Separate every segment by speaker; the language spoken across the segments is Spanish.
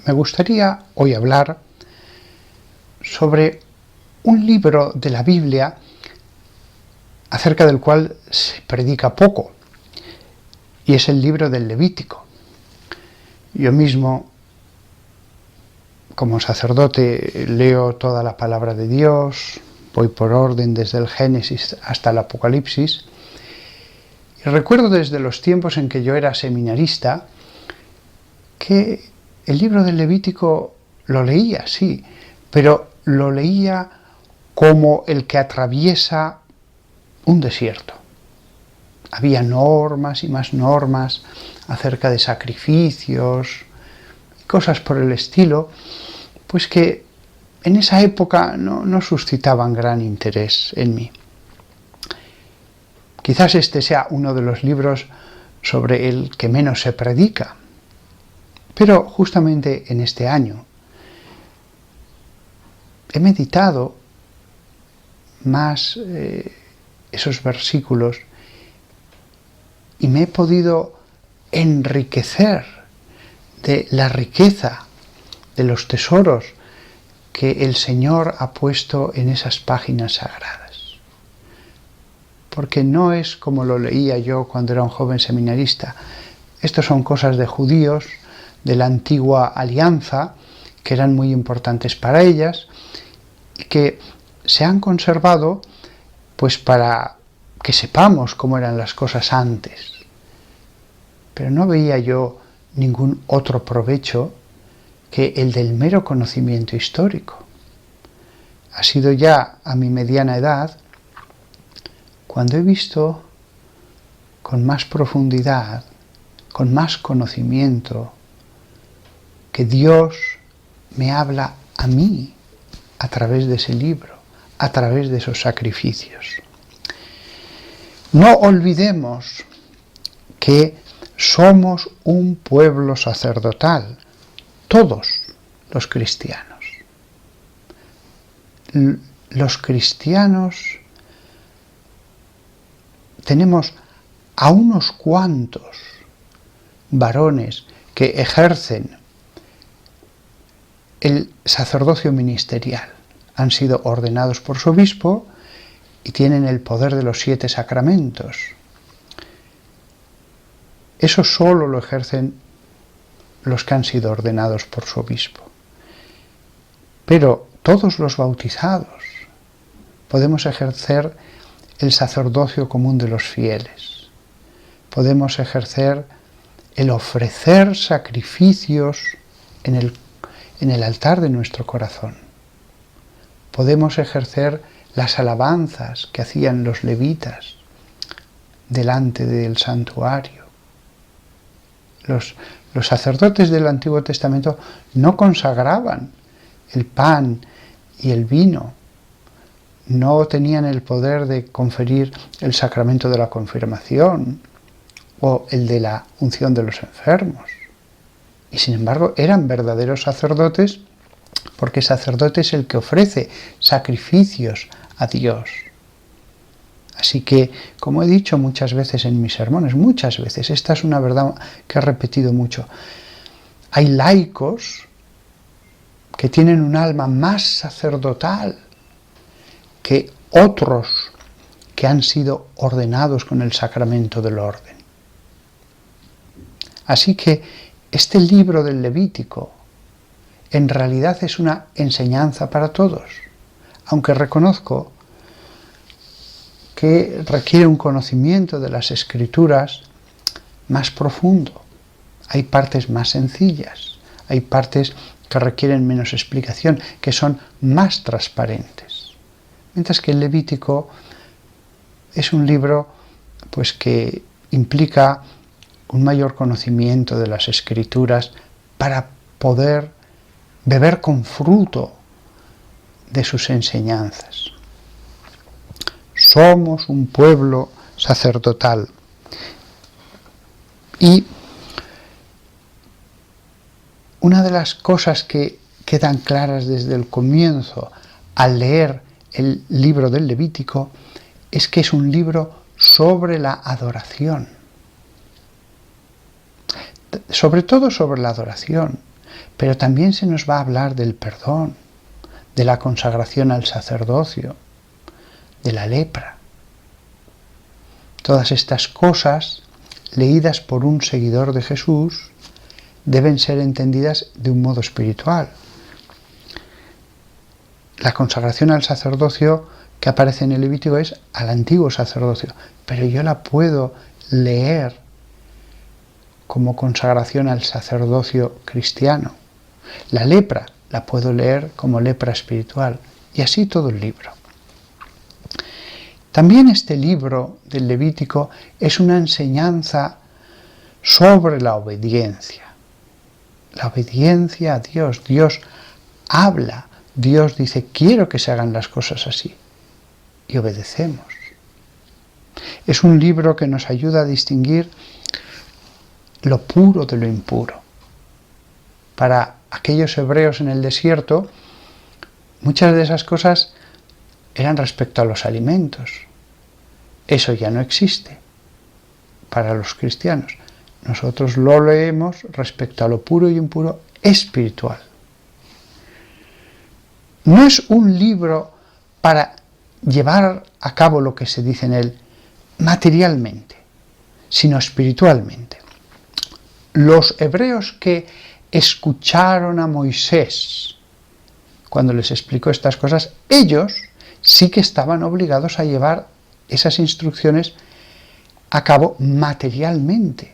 Speaker 1: Me gustaría hoy hablar sobre un libro de la Biblia acerca del cual se predica poco, y es el libro del Levítico. Yo mismo, como sacerdote, leo toda la palabra de Dios, voy por orden desde el Génesis hasta el Apocalipsis, y recuerdo desde los tiempos en que yo era seminarista que el libro del Levítico lo leía, sí, pero lo leía como el que atraviesa un desierto. Había normas y más normas acerca de sacrificios, cosas por el estilo, pues que en esa época no suscitaban gran interés en mí. Quizás este sea uno de los libros sobre el que menos se predica, pero justamente en este año he meditado más esos versículos y me he podido enriquecer de la riqueza, de los tesoros que el Señor ha puesto en esas páginas sagradas. Porque no es como lo leía yo cuando era un joven seminarista. Estos son cosas de judíos, de la antigua alianza, que eran muy importantes para ellas, y que se han conservado pues para que sepamos cómo eran las cosas antes. Pero no veía yo ningún otro provecho que el del mero conocimiento histórico. Ha sido ya a mi mediana edad cuando he visto con más profundidad, con más conocimiento, que Dios me habla a mí a través de ese libro, a través de esos sacrificios. No olvidemos que somos un pueblo sacerdotal, todos los cristianos. Los cristianos tenemos a unos cuantos varones que ejercen el sacerdocio ministerial. Han sido ordenados por su obispo y tienen el poder de los 7 sacramentos. Eso solo lo ejercen los que han sido ordenados por su obispo. Pero todos los bautizados podemos ejercer el sacerdocio común de los fieles. Podemos ejercer el ofrecer sacrificios en el altar de nuestro corazón. Podemos ejercer las alabanzas que hacían los levitas delante del santuario. Los sacerdotes del Antiguo Testamento no consagraban el pan y el vino, no tenían el poder de conferir el sacramento de la confirmación o el de la unción de los enfermos. Y sin embargo eran verdaderos sacerdotes, porque sacerdote es el que ofrece sacrificios a Dios. Así que, como he dicho muchas veces en mis sermones, muchas veces, esta es una verdad que he repetido mucho, hay laicos que tienen un alma más sacerdotal que otros que han sido ordenados con el sacramento del orden. Así que este libro del Levítico en realidad es una enseñanza para todos, aunque reconozco que requiere un conocimiento de las Escrituras más profundo. Hay partes más sencillas, hay partes que requieren menos explicación, que son más transparentes. Mientras que el Levítico es un libro pues, que implica un mayor conocimiento de las Escrituras para poder beber con fruto de sus enseñanzas. Somos un pueblo sacerdotal. Y una de las cosas que quedan claras desde el comienzo al leer el libro del Levítico es que es un libro sobre la adoración. Sobre todo sobre la adoración, Pero también se nos va a hablar del perdón, de la consagración al sacerdocio, de la lepra. Todas estas cosas, leídas por un seguidor de Jesús, deben ser entendidas de un modo espiritual. La consagración al sacerdocio que aparece en el Levítico es al antiguo sacerdocio, pero yo la puedo leer como consagración al sacerdocio cristiano. La lepra la puedo leer como lepra espiritual, y así todo el libro. También este libro del Levítico es una enseñanza sobre la obediencia. La obediencia a Dios. Dios habla, Dios dice, quiero que se hagan las cosas así, y obedecemos. Es un libro que nos ayuda a distinguir lo puro de lo impuro. Para aquellos hebreos en el desierto, muchas de esas cosas eran respecto a los alimentos. Eso ya no existe para los cristianos. Nosotros lo leemos respecto a lo puro y impuro espiritual. No es un libro para llevar a cabo lo que se dice en él materialmente, sino espiritualmente. Los hebreos que escucharon a Moisés cuando les explicó estas cosas, ellos sí que estaban obligados a llevar esas instrucciones a cabo materialmente.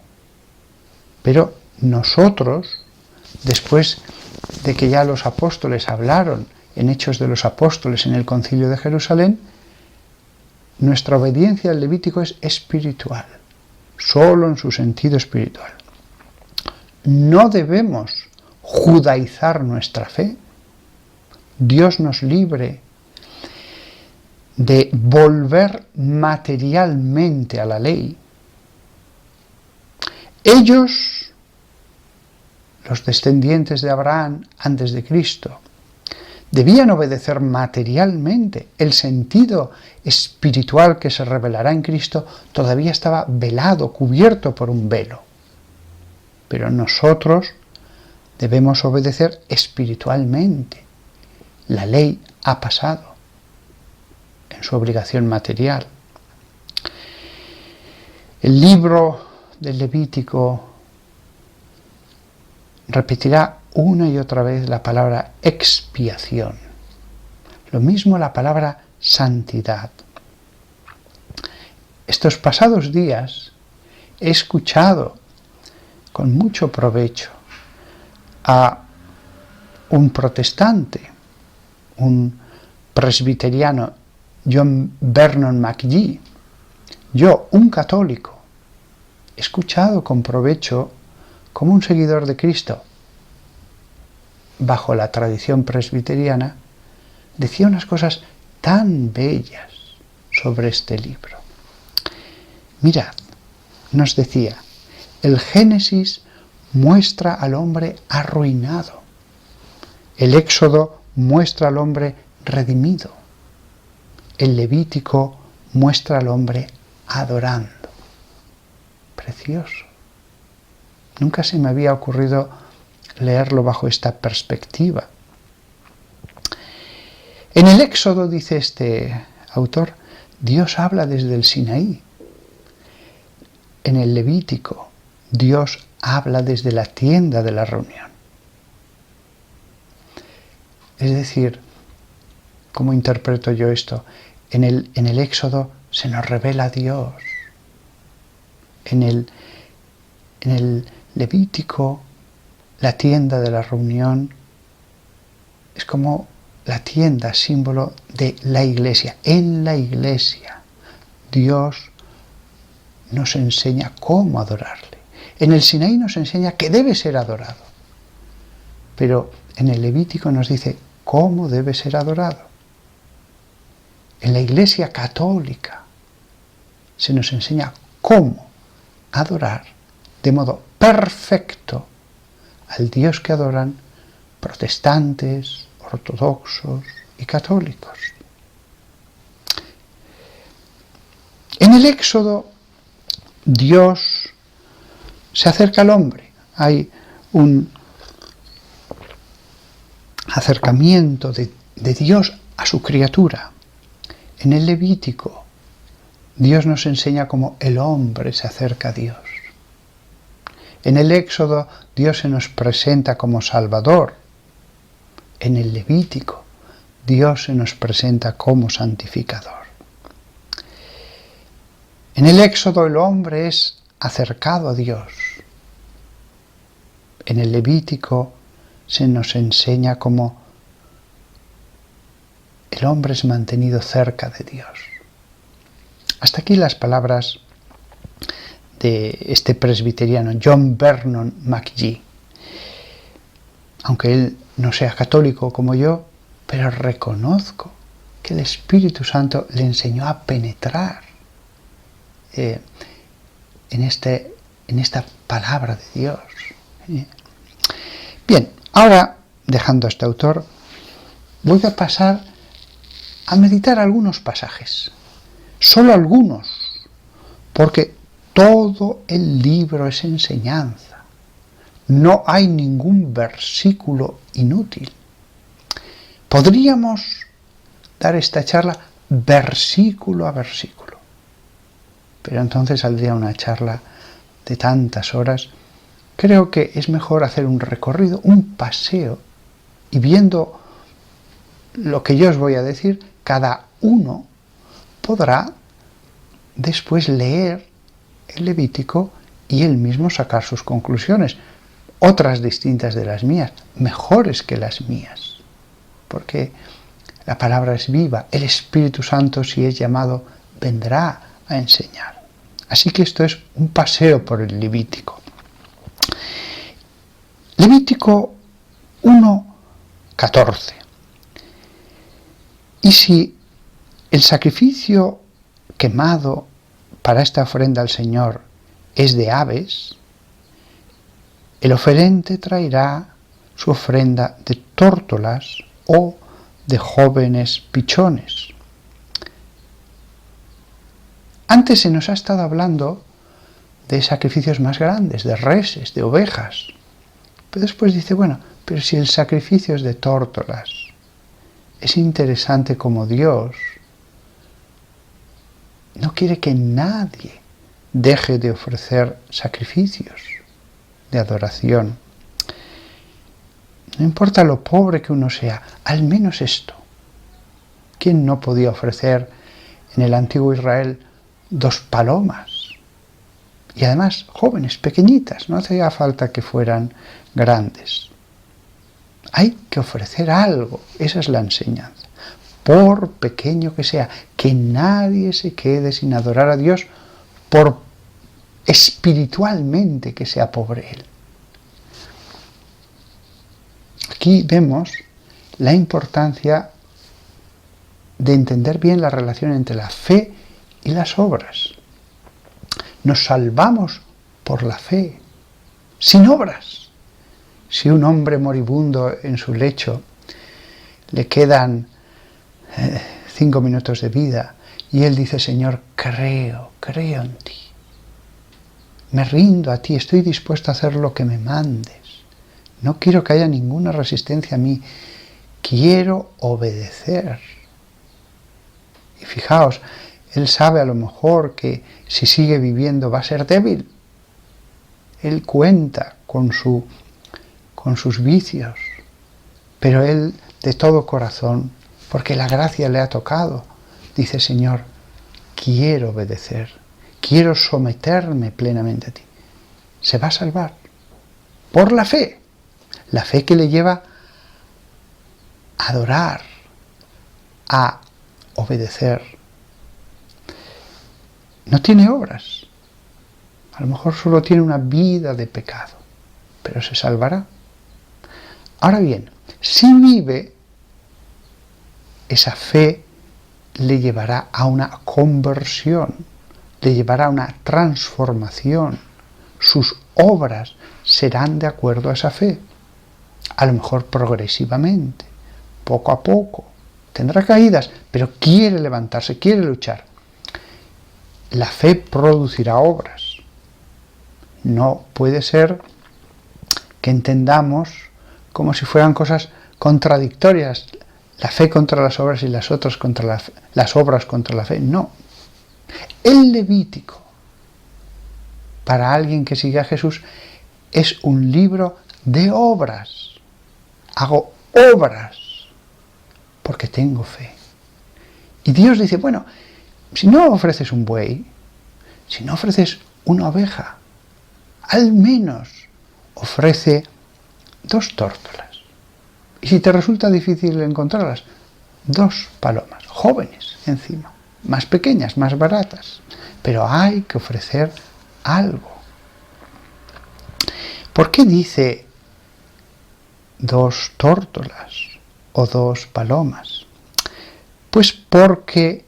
Speaker 1: Pero nosotros, después de que ya los apóstoles hablaron en Hechos de los Apóstoles en el Concilio de Jerusalén, nuestra obediencia al Levítico es espiritual, solo en su sentido espiritual. No debemos judaizar nuestra fe. Dios nos libre de volver materialmente a la ley. Ellos, los descendientes de Abraham antes de Cristo, debían obedecer materialmente. El sentido espiritual que se revelará en Cristo todavía estaba velado, cubierto por un velo. Pero nosotros debemos obedecer espiritualmente. La ley ha pasado en su obligación material. El libro del Levítico repetirá una y otra vez la palabra expiación. Lo mismo la palabra santidad. Estos pasados días he escuchado con mucho provecho a un protestante, un presbiteriano, John Vernon McGee. Yo, un católico, he escuchado con provecho como un seguidor de Cristo, bajo la tradición presbiteriana, decía unas cosas tan bellas sobre este libro. Mirad, nos decía, el Génesis muestra al hombre arruinado, el Éxodo muestra al hombre redimido, el Levítico muestra al hombre adorando. Precioso. Nunca se me había ocurrido leerlo bajo esta perspectiva. En el Éxodo, dice este autor, Dios habla desde el Sinaí. En el Levítico, Dios habla desde la tienda de la reunión. Es decir, ¿cómo interpreto yo esto? En el Éxodo se nos revela Dios. En el Levítico, la tienda de la reunión es como la tienda, símbolo de la iglesia. En la iglesia, Dios nos enseña cómo adorarle. En el Sinaí nos enseña que debe ser adorado. Pero en el Levítico nos dice cómo debe ser adorado. En la Iglesia católica se nos enseña cómo adorar de modo perfecto al Dios que adoran protestantes, ortodoxos y católicos. En el Éxodo, Dios se acerca al hombre. Hay un acercamiento de Dios a su criatura. En el Levítico, Dios nos enseña cómo el hombre se acerca a Dios. En el Éxodo, Dios se nos presenta como Salvador. En el Levítico, Dios se nos presenta como santificador. En el Éxodo, el hombre es acercado a Dios. En el Levítico se nos enseña cómo el hombre es mantenido cerca de Dios. Hasta aquí las palabras de este presbiteriano, John Vernon McGee. Aunque él no sea católico como yo, pero reconozco que el Espíritu Santo le enseñó a penetrar en esta palabra de Dios. Bien, ahora, dejando a este autor, voy a pasar a meditar algunos pasajes, solo algunos, porque todo el libro es enseñanza. No hay ningún versículo inútil. Podríamos dar esta charla versículo a versículo, pero entonces saldría una charla de tantas horas. Creo que es mejor hacer un recorrido, un paseo, y viendo lo que yo os voy a decir, cada uno podrá después leer el Levítico y él mismo sacar sus conclusiones, otras distintas de las mías, mejores que las mías, porque la palabra es viva, el Espíritu Santo, si es llamado, vendrá a enseñar. Así que esto es un paseo por el Levítico. Levítico 1:14. Y si el sacrificio quemado para esta ofrenda al Señor es de aves, el oferente traerá su ofrenda de tórtolas o de jóvenes pichones. Antes se nos ha estado hablando de sacrificios más grandes, de reses, de ovejas. Pero después dice, bueno, pero si el sacrificio es de tórtolas, es interesante como Dios no quiere que nadie deje de ofrecer sacrificios de adoración. No importa lo pobre que uno sea, al menos esto. ¿Quién no podía ofrecer en el antiguo Israel 2 palomas? Y además jóvenes, pequeñitas, no hacía falta que fueran grandes. Hay que ofrecer algo, esa es la enseñanza. Por pequeño que sea, que nadie se quede sin adorar a Dios, por espiritualmente que sea pobre él. Aquí vemos la importancia de entender bien la relación entre la fe y las obras. Nos salvamos por la fe, sin obras. Si un hombre moribundo en su lecho le quedan 5 minutos de vida y él dice, Señor, creo en ti, me rindo a ti, estoy dispuesto a hacer lo que me mandes, no quiero que haya ninguna resistencia a mí, quiero obedecer. Y fijaos, él sabe a lo mejor que si sigue viviendo va a ser débil. Él cuenta con sus vicios, pero él de todo corazón, porque la gracia le ha tocado, dice, Señor, quiero obedecer, quiero someterme plenamente a ti. Se va a salvar por la fe que le lleva a adorar, a obedecer. No tiene obras, a lo mejor solo tiene una vida de pecado, pero se salvará. Ahora bien, si vive, esa fe le llevará a una conversión, le llevará a una transformación. Sus obras serán de acuerdo a esa fe, a lo mejor progresivamente, poco a poco. Tendrá caídas, pero quiere levantarse, quiere luchar. La fe producirá obras. No puede ser que entendamos como si fueran cosas contradictorias, la fe contra las obras y las otras contra las obras contra la fe. No. El Levítico, para alguien que sigue a Jesús, es un libro de obras. Hago obras porque tengo fe. Y Dios dice, bueno, si no ofreces un buey, si no ofreces una oveja, al menos ofrece 2 tórtolas. Y si te resulta difícil encontrarlas, 2 palomas, jóvenes encima, más pequeñas, más baratas. Pero hay que ofrecer algo. ¿Por qué dice 2 tórtolas o 2 palomas? Pues porque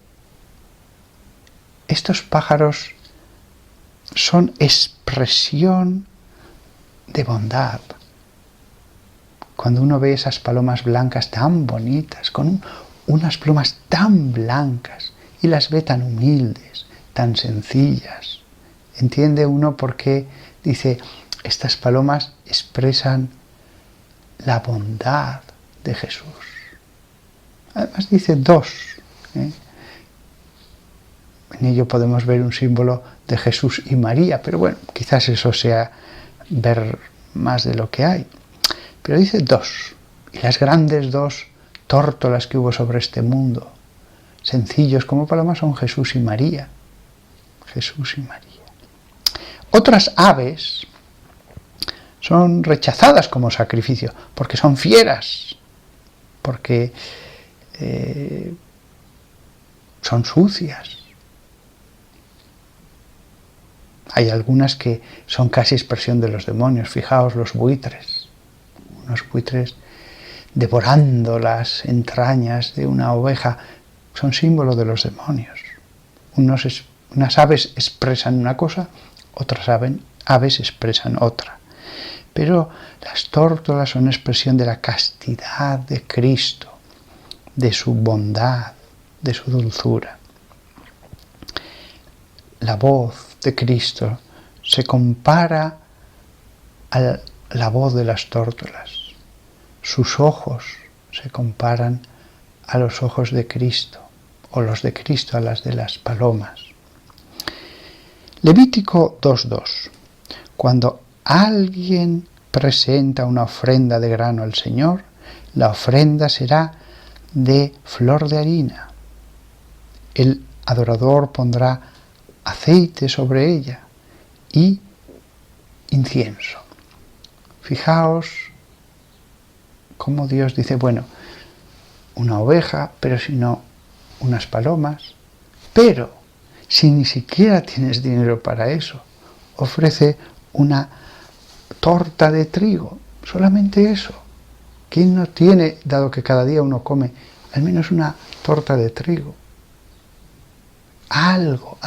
Speaker 1: estos pájaros son expresión de bondad. Cuando uno ve esas palomas blancas tan bonitas, con unas plumas tan blancas, y las ve tan humildes, tan sencillas, entiende uno por qué dice, estas palomas expresan la bondad de Jesús. Además dice 2. En ello podemos ver un símbolo de Jesús y María, pero bueno, quizás eso sea ver más de lo que hay. Pero dice 2, y las grandes 2 tórtolas que hubo sobre este mundo, sencillos como palomas, son Jesús y María. Jesús y María. Otras aves son rechazadas como sacrificio, porque son fieras, porque son sucias. Hay algunas que son casi expresión de los demonios. Fijaos los buitres, unos buitres devorando las entrañas de una oveja, son símbolo de los demonios. Unas aves expresan una cosa, otras aves expresan otra. Pero las tórtolas son expresión de la castidad de Cristo, de su bondad, de su dulzura. La voz de Cristo se compara a la voz de las tórtolas. Sus ojos se comparan a los ojos de Cristo, o los de Cristo a las de las palomas. Levítico 2:2. Cuando alguien presenta una ofrenda de grano al Señor, la ofrenda será de flor de harina. El adorador pondrá aceite sobre ella y incienso. Fijaos cómo Dios dice, bueno, una oveja, pero si no, unas palomas. Pero si ni siquiera tienes dinero para eso, ofrece una torta de trigo, solamente eso. ¿Quién no tiene, dado que cada día uno come, al menos una torta de trigo? Algo.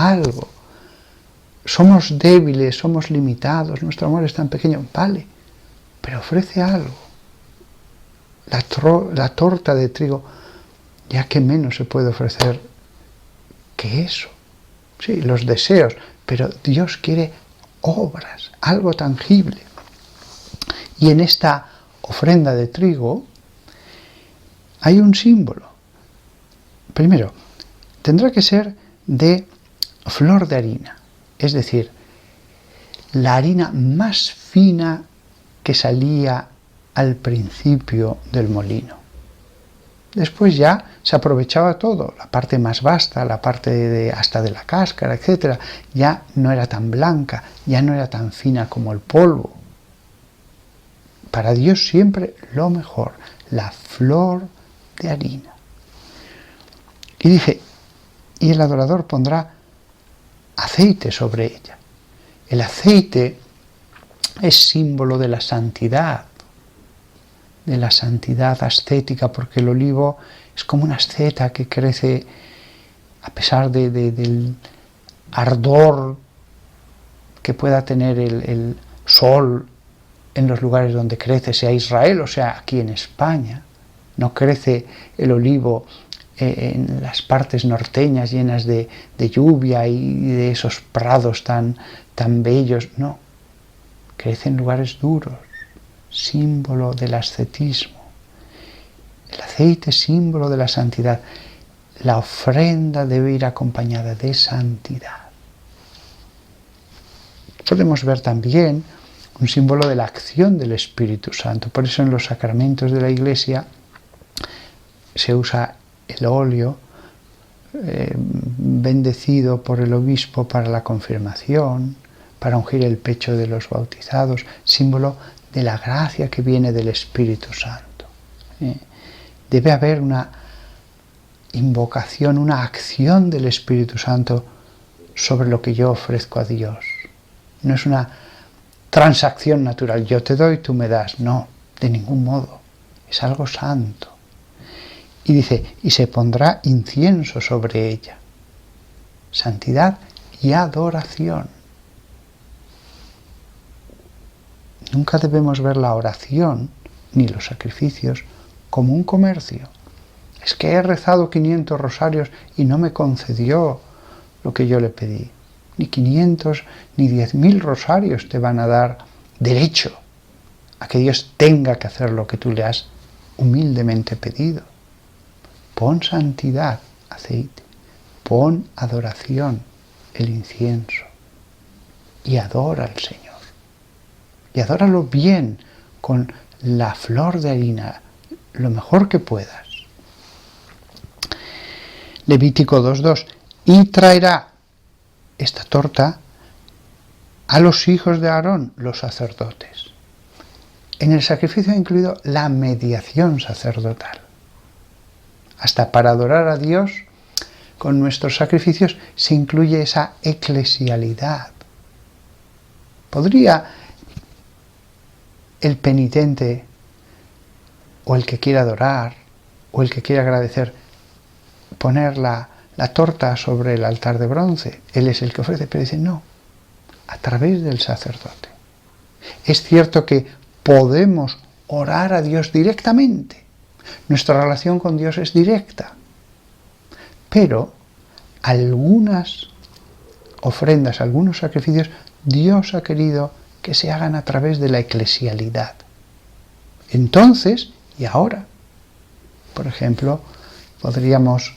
Speaker 1: Somos débiles, somos limitados, nuestro amor es tan pequeño, vale, pero ofrece algo. La torta de trigo, ya que menos se puede ofrecer que eso. Sí, los deseos, pero Dios quiere obras, algo tangible. Y en esta ofrenda de trigo hay un símbolo. Primero, tendrá que ser de flor de harina, es decir, la harina más fina que salía al principio del molino. Después ya se aprovechaba todo, la parte más vasta, la parte hasta de la cáscara, etc. Ya no era tan blanca, ya no era tan fina como el polvo. Para Dios siempre lo mejor, la flor de harina. Y dice, y el adorador pondrá aceite sobre ella. El aceite es símbolo de la santidad ascética, porque el olivo es como una asceta que crece a pesar del ardor que pueda tener el sol en los lugares donde crece, sea Israel o sea aquí en España. No crece el olivo en las partes norteñas llenas de lluvia y de esos prados tan bellos, no, crece en lugares duros, símbolo del ascetismo. aceite símbolo de la santidad. La ofrenda debe ir acompañada de santidad. Podemos ver también un símbolo de la acción del Espíritu Santo. Por eso en los sacramentos de la Iglesia se usa el óleo bendecido por el obispo para la confirmación, para ungir el pecho de los bautizados, símbolo de la gracia que viene del Espíritu Santo. Debe haber una invocación, una acción del Espíritu Santo sobre lo que yo ofrezco a Dios. No es una transacción natural, yo te doy, tú me das. No, de ningún modo. Es algo santo. Y dice, y se pondrá incienso sobre ella. Santidad y adoración. Nunca debemos ver la oración ni los sacrificios como un comercio. Es que he rezado 500 rosarios y no me concedió lo que yo le pedí. Ni 500 ni 10.000 rosarios te van a dar derecho a que Dios tenga que hacer lo que tú le has humildemente pedido. Pon santidad, aceite, pon adoración, el incienso, y adora al Señor. Y adóralo bien, con la flor de harina, lo mejor que puedas. Levítico 2:2, y traerá esta torta a los hijos de Aarón, los sacerdotes. En el sacrificio ha incluido la mediación sacerdotal. Hasta para adorar a Dios con nuestros sacrificios se incluye esa eclesialidad. ¿Podría el penitente o el que quiera adorar o el que quiera agradecer poner la torta sobre el altar de bronce? Él es el que ofrece, pero dice no, a través del sacerdote. Es cierto que podemos orar a Dios directamente. Nuestra relación con Dios es directa. Pero algunas ofrendas, algunos sacrificios, Dios ha querido que se hagan a través de la eclesialidad. Entonces, y ahora, por ejemplo, podríamos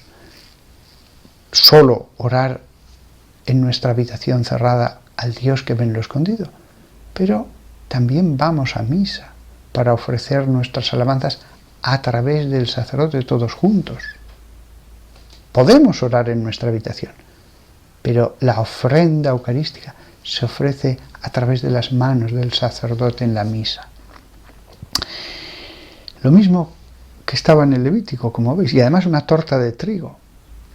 Speaker 1: solo orar en nuestra habitación cerrada al Dios que ve en lo escondido, pero también vamos a misa para ofrecer nuestras alabanzas a través del sacerdote todos juntos. Podemos orar en nuestra habitación, pero la ofrenda eucarística se ofrece a través de las manos del sacerdote en la misa. Lo mismo que estaba en el Levítico, como veis, y además una torta de trigo,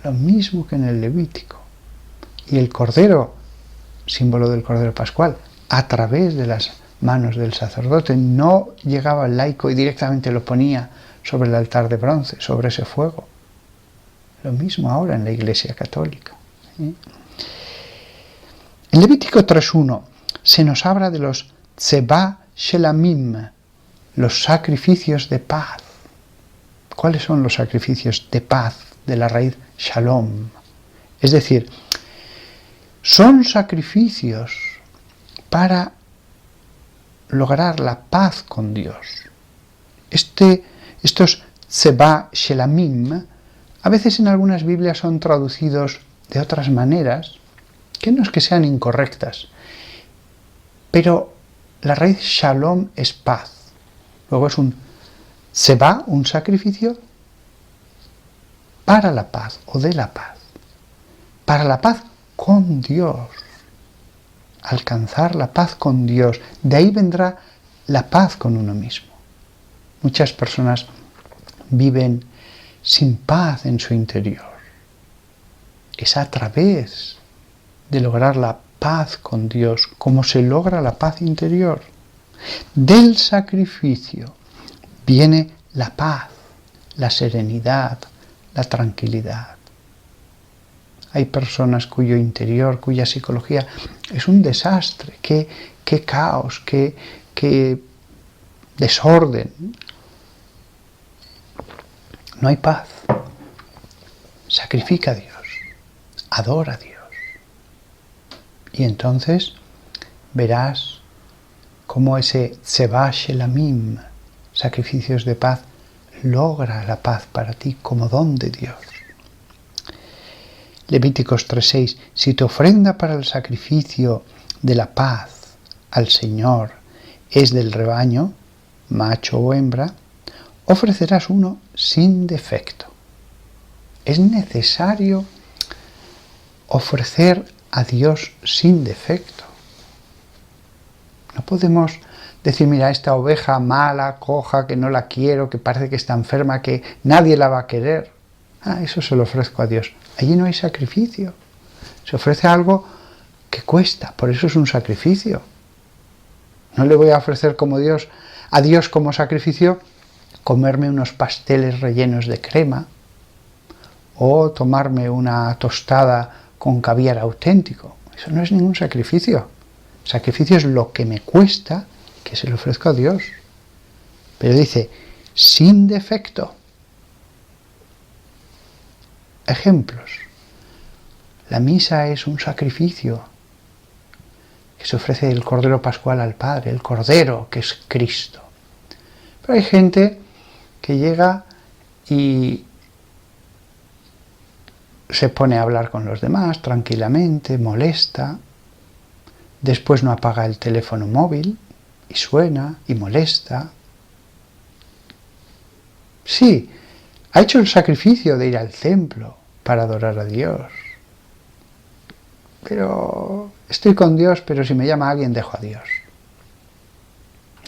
Speaker 1: lo mismo que en el Levítico. Y el cordero, símbolo del cordero pascual, a través de las manos del sacerdote, no llegaba el laico y directamente lo ponía sobre el altar de bronce, sobre ese fuego. Lo mismo ahora en la Iglesia Católica. En Levítico 3:1 se nos habla de los tzebah shelamim, los sacrificios de paz. ¿Cuáles son los sacrificios de paz? De la raíz shalom. Es decir, son sacrificios para lograr la paz con Dios. Estos tzebah shelamim a veces en algunas Biblias son traducidos de otras maneras, que no es que sean incorrectas, pero la raíz shalom es paz. Luego es un tzebah, un sacrificio para la paz o de la paz. Para la paz con Dios. Alcanzar la paz con Dios. De ahí vendrá la paz con uno mismo. Muchas personas viven sin paz en su interior. Es a través de lograr la paz con Dios como se logra la paz interior. Del sacrificio viene la paz, la serenidad, la tranquilidad. Hay personas cuyo interior, cuya psicología es un desastre, qué caos, qué desorden. No hay paz. Sacrifica a Dios, adora a Dios. Y entonces verás cómo ese tzebah shelamim, sacrificios de paz, logra la paz para ti como don de Dios. Levíticos 3:6, si tu ofrenda para el sacrificio de la paz al Señor es del rebaño, macho o hembra, ofrecerás uno sin defecto. Es necesario ofrecer a Dios sin defecto. No podemos decir, mira, esta oveja mala, coja, que no la quiero, que parece que está enferma, que nadie la va a querer. Eso se lo ofrezco a Dios. Allí no hay sacrificio. Se ofrece algo que cuesta, por eso es un sacrificio. No le voy a ofrecer a Dios como sacrificio comerme unos pasteles rellenos de crema o tomarme una tostada con caviar auténtico. Eso no es ningún sacrificio. Sacrificio es lo que me cuesta que se lo ofrezco a Dios. Pero dice, sin defecto. Ejemplos. La misa es un sacrificio que se ofrece el Cordero Pascual al Padre, el Cordero que es Cristo. Pero hay gente que llega y se pone a hablar con los demás tranquilamente, molesta, después no apaga el teléfono móvil y suena y molesta. Sí, ha hecho el sacrificio de ir al templo para adorar a Dios. Pero estoy con Dios, pero si me llama alguien dejo a Dios.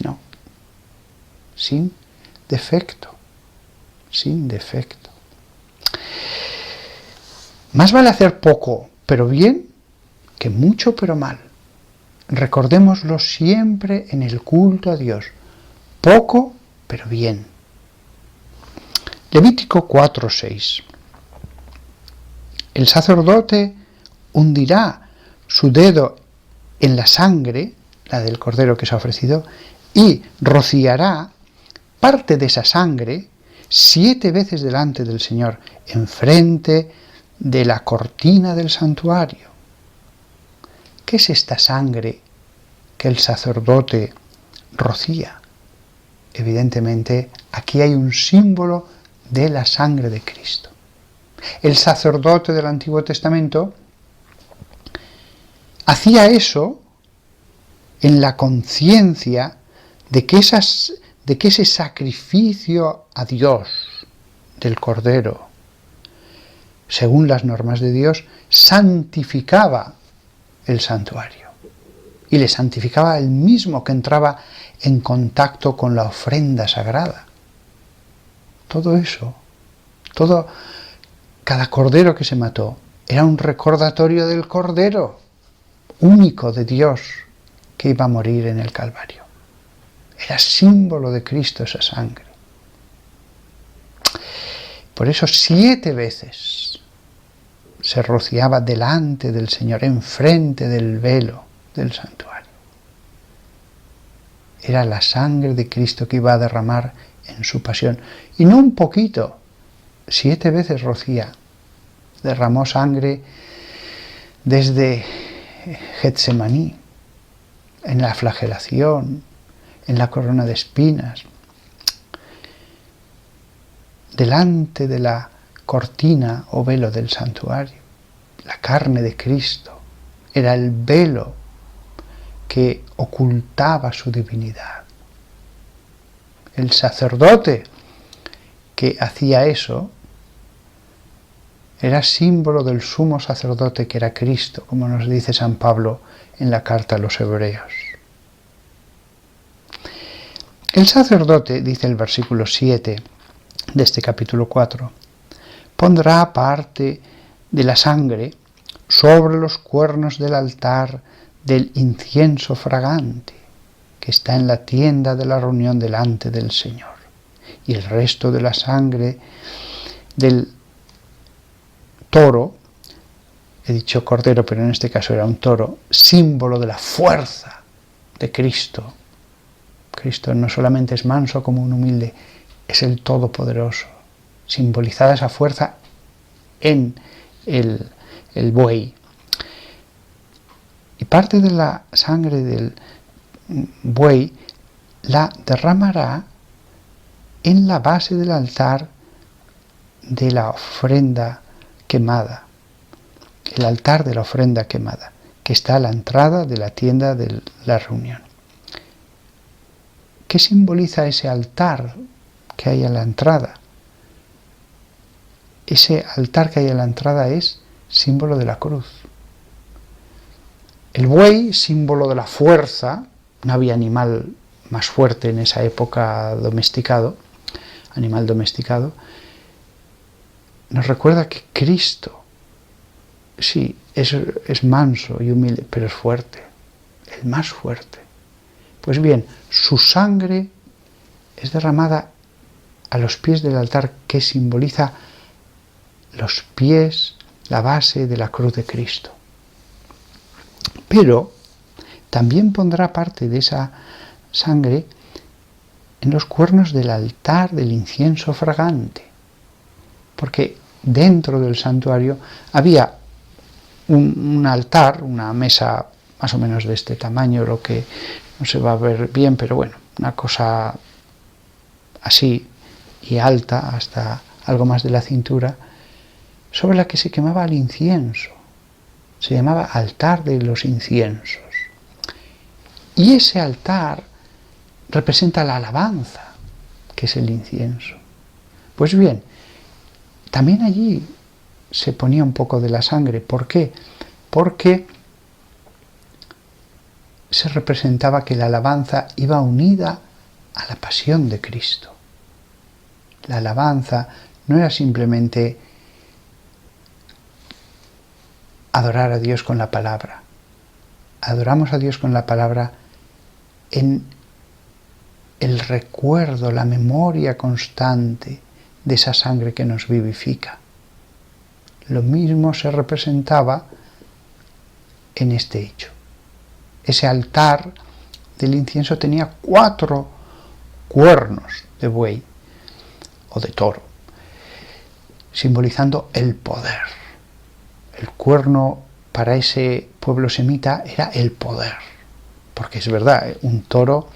Speaker 1: No. Sin defecto. Sin defecto. Más vale hacer poco, pero bien, que mucho, pero mal. Recordémoslo siempre en el culto a Dios. Poco, pero bien. Levítico 4:6. El sacerdote hundirá su dedo en la sangre, la del cordero que se ha ofrecido, y rociará parte de esa sangre 7 veces delante del Señor, enfrente de la cortina del santuario. ¿Qué es esta sangre que el sacerdote rocía? Evidentemente, aquí hay un símbolo de la sangre de Cristo. El sacerdote del Antiguo Testamento hacía eso en la conciencia de que ese sacrificio a Dios del Cordero, según las normas de Dios, santificaba el santuario. Y le santificaba el mismo que entraba en contacto con la ofrenda sagrada. Todo eso, cada cordero que se mató, era un recordatorio del Cordero único de Dios que iba a morir en el Calvario. Era símbolo de Cristo esa sangre. Por eso 7 veces se rociaba delante del Señor, enfrente del velo del santuario. Era la sangre de Cristo que iba a derramar en su pasión. Y no un poquito, 7 veces rocía. Derramó sangre desde Getsemaní, en la flagelación, en la corona de espinas, delante de la cortina o velo del santuario. La carne de Cristo era el velo que ocultaba su divinidad. El sacerdote que hacía eso era símbolo del sumo sacerdote que era Cristo, como nos dice San Pablo en la carta a los Hebreos. El sacerdote, dice el versículo 7 de este capítulo 4, pondrá parte de la sangre sobre los cuernos del altar del incienso fragante, que está en la tienda de la reunión delante del Señor, y el resto de la sangre del toro, he dicho cordero, pero en este caso era un toro, símbolo de la fuerza de Cristo. Cristo no solamente es manso como un humilde, es el Todopoderoso, simbolizada esa fuerza en el buey. Y parte de la sangre del buey la derramará en la base del altar de la ofrenda quemada. El altar de la ofrenda quemada, que está a la entrada de la tienda de la reunión. ¿Qué simboliza ese altar que hay a la entrada? Ese altar que hay a la entrada es símbolo de la cruz. El buey, símbolo de la fuerza, no había animal más fuerte en esa época animal domesticado, nos recuerda que Cristo, sí, es manso y humilde, pero es fuerte, el más fuerte. Pues bien, su sangre es derramada a los pies del altar que simboliza los pies, la base de la cruz de Cristo. Pero también pondrá parte de esa sangre en los cuernos del altar del incienso fragante, porque dentro del santuario había un altar, una mesa más o menos de este tamaño, lo que no se va a ver bien, pero bueno, una cosa así y alta, hasta algo más de la cintura, sobre la que se quemaba el incienso. Se llamaba altar de los inciensos. Y ese altar representa la alabanza, que es el incienso. Pues bien, también allí se ponía un poco de la sangre. ¿Por qué? Porque se representaba que la alabanza iba unida a la pasión de Cristo. La alabanza no era simplemente adorar a Dios con la palabra. Adoramos a Dios con la palabra en el recuerdo, la memoria constante de esa sangre que nos vivifica. Lo mismo se representaba en este hecho. Ese altar del incienso tenía 4 cuernos de buey o de toro, simbolizando el poder. El cuerno para ese pueblo semita era el poder, porque es verdad, un toro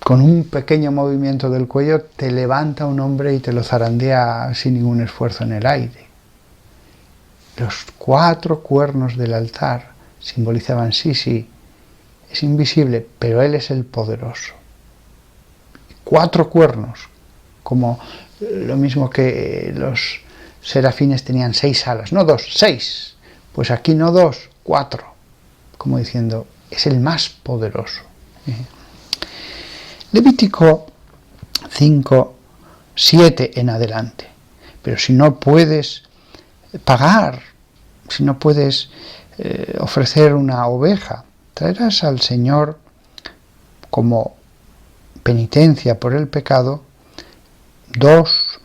Speaker 1: con un pequeño movimiento del cuello te levanta un hombre y te lo zarandea sin ningún esfuerzo en el aire. Los 4 cuernos del altar simbolizaban, sí, es invisible, pero Él es el poderoso. 4 cuernos, como lo mismo que los serafines tenían 6 alas, no 2, 6. Pues aquí no 2, 4, como diciendo, es el más poderoso. Levítico 5, 7 en adelante. Pero si no puedes pagar, si no puedes ofrecer una oveja, traerás al Señor como penitencia por el pecado 2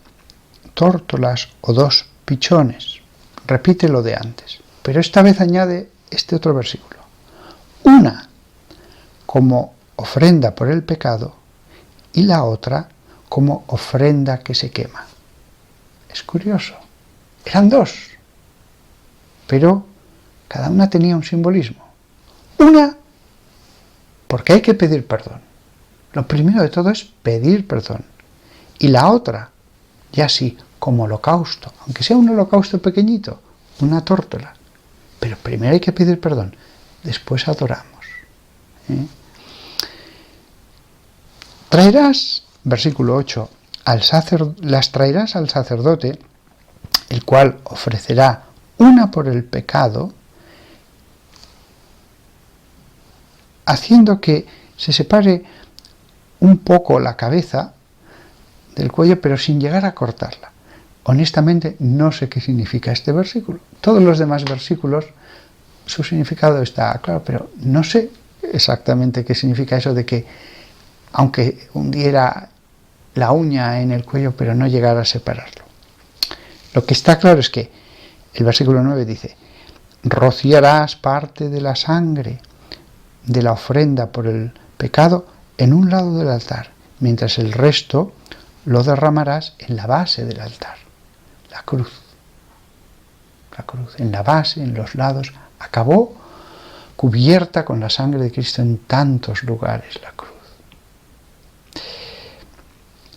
Speaker 1: tórtolas o 2 pichones. Repite lo de antes. Pero esta vez añade este otro versículo. Una como ofrenda por el pecado y la otra como ofrenda que se quema. Es curioso. Eran 2, pero cada una tenía un simbolismo. Una, porque hay que pedir perdón. Lo primero de todo es pedir perdón. Y la otra, ya sí, como holocausto, aunque sea un holocausto pequeñito, una tórtola. Pero primero hay que pedir perdón, después adoramos. Traerás, versículo 8, las traerás al sacerdote, el cual ofrecerá una por el pecado, haciendo que se separe un poco la cabeza del cuello, pero sin llegar a cortarla. Honestamente, no sé qué significa este versículo. Todos los demás versículos, su significado está claro, pero no sé exactamente qué significa eso de que, aunque hundiera la uña en el cuello, pero no llegara a separarlo. Lo que está claro es que el versículo 9 dice: rociarás parte de la sangre de la ofrenda por el pecado en un lado del altar, mientras el resto lo derramarás en la base del altar. La cruz, en la base, en los lados, acabó cubierta con la sangre de Cristo en tantos lugares la cruz.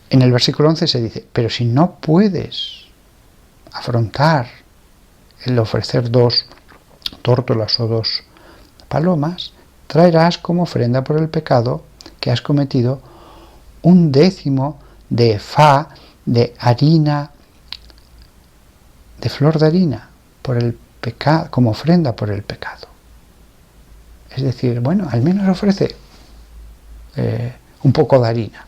Speaker 1: En el versículo 11 se dice, pero si no puedes afrontar el ofrecer 2 tórtolas o 2 palomas, traerás como ofrenda por el pecado que has cometido 1/10 de efá de harina, de flor de harina, por el pecado, como ofrenda por el pecado. Es decir, bueno, al menos ofrece un poco de harina.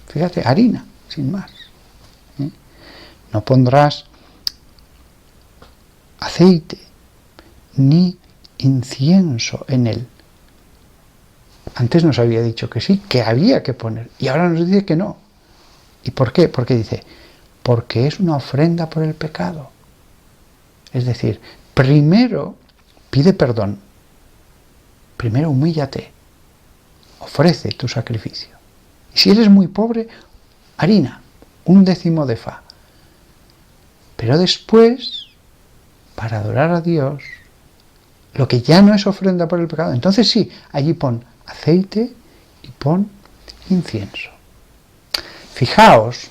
Speaker 1: Fíjate, harina, sin más. No pondrás aceite ni incienso en él. Antes nos había dicho que sí, que había que poner, y ahora nos dice que no. ¿Y por qué? Porque dice, porque es una ofrenda por el pecado. Es decir, primero pide perdón, primero humíllate, ofrece tu sacrificio. Y si eres muy pobre, harina, 1/10 de efá. Pero después, para adorar a Dios, lo que ya no es ofrenda por el pecado, entonces sí, allí pon aceite y pon incienso. Fijaos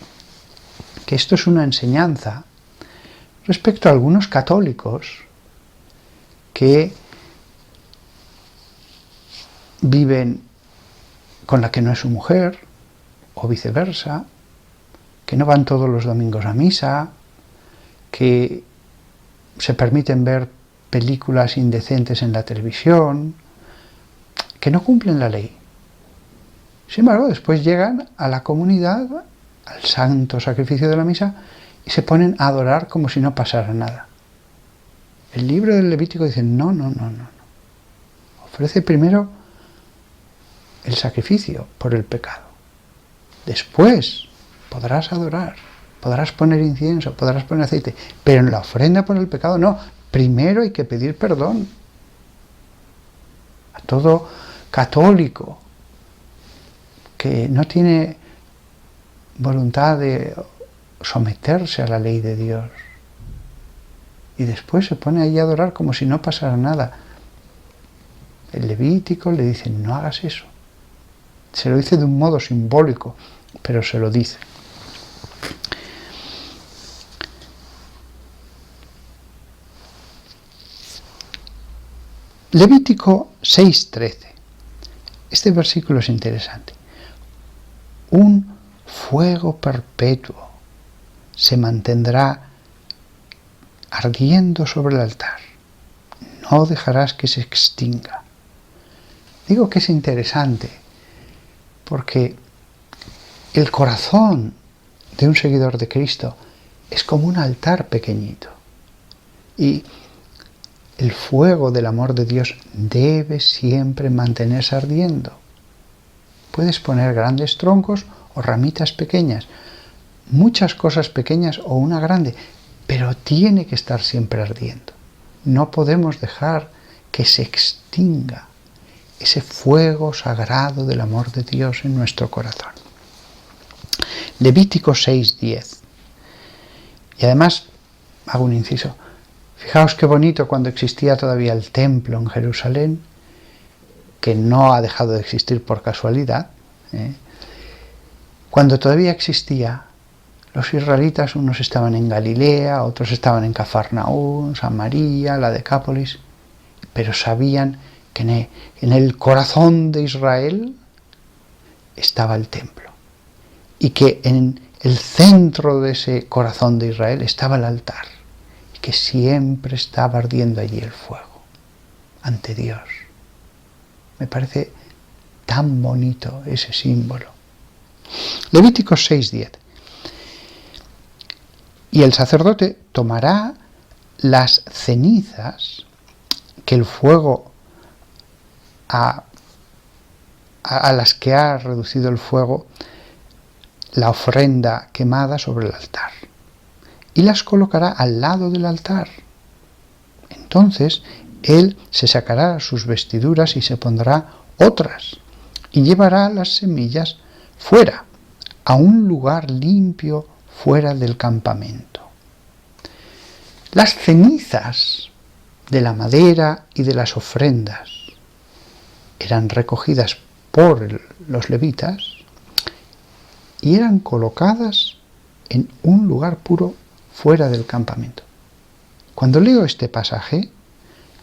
Speaker 1: que esto es una enseñanza respecto a algunos católicos que viven con la que no es su mujer, o viceversa, que no van todos los domingos a misa, que se permiten ver películas indecentes en la televisión, que no cumplen la ley. Sin embargo, después llegan a la comunidad, al santo sacrificio de la misa, y se ponen a adorar como si no pasara nada. El libro del Levítico dice, no. Ofrece primero el sacrificio por el pecado. Después podrás adorar, podrás poner incienso, podrás poner aceite, pero en la ofrenda por el pecado no. Primero hay que pedir perdón. A todo católico que no tiene voluntad de someterse a la ley de Dios y después se pone ahí a adorar como si no pasara nada. El Levítico le dice, no hagas eso. Se lo dice de un modo simbólico, pero se lo dice. Levítico 6:13. Este versículo es interesante. Un fuego perpetuo se mantendrá ardiendo sobre el altar. No dejarás que se extinga. Digo que es interesante porque el corazón de un seguidor de Cristo es como un altar pequeñito. Y el fuego del amor de Dios debe siempre mantenerse ardiendo. Puedes poner grandes troncos o ramitas pequeñas, muchas cosas pequeñas o una grande, pero tiene que estar siempre ardiendo. No podemos dejar que se extinga ese fuego sagrado del amor de Dios en nuestro corazón. Levítico 6:10. Y además, hago un inciso, fijaos qué bonito cuando existía todavía el templo en Jerusalén, que no ha dejado de existir por casualidad. Cuando todavía existía, los israelitas, unos estaban en Galilea, otros estaban en Cafarnaúm, Samaria, la Decápolis, pero sabían que en el corazón de Israel estaba el templo y que en el centro de ese corazón de Israel estaba el altar y que siempre estaba ardiendo allí el fuego ante Dios. Me parece tan bonito ese símbolo. Levítico 6:10. Y el sacerdote tomará las cenizas que el fuego a las que ha reducido el fuego la ofrenda quemada sobre el altar y las colocará al lado del altar. Entonces él se sacará sus vestiduras y se pondrá otras y llevará las semillas fuera, a un lugar limpio fuera del campamento. Las cenizas de la madera y de las ofrendas eran recogidas por los levitas y eran colocadas en un lugar puro fuera del campamento. Cuando leo este pasaje,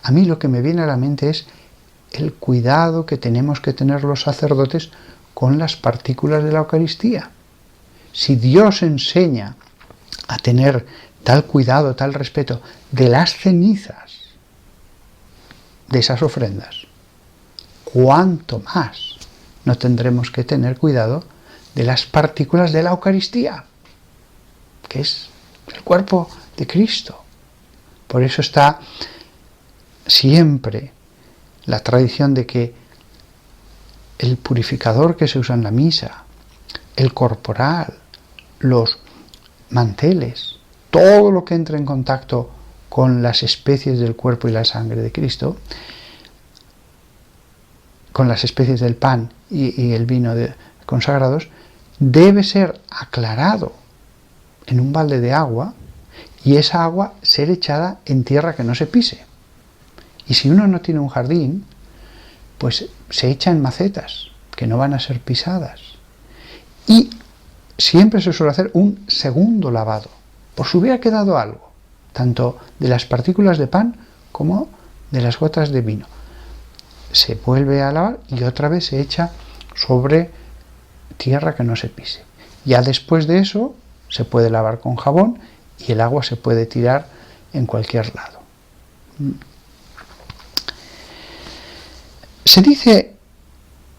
Speaker 1: a mí lo que me viene a la mente es el cuidado que tenemos que tener los sacerdotes con las partículas de la Eucaristía. Si Dios enseña a tener tal cuidado, tal respeto de las cenizas de esas ofrendas, ¿cuánto más no tendremos que tener cuidado de las partículas de la Eucaristía, que es el cuerpo de Cristo? Por eso está siempre la tradición de que el purificador que se usa en la misa, el corporal, los manteles, todo lo que entra en contacto con las especies del cuerpo y la sangre de Cristo, con las especies del pan y el vino consagrados, debe ser aclarado en un balde de agua y esa agua ser echada en tierra que no se pise. Y si uno no tiene un jardín, pues se echa en macetas que no van a ser pisadas. Y siempre se suele hacer un segundo lavado, por si hubiera quedado algo, tanto de las partículas de pan como de las gotas de vino. Se vuelve a lavar y otra vez se echa sobre tierra que no se pise. Ya después de eso se puede lavar con jabón y el agua se puede tirar en cualquier lado. Se dice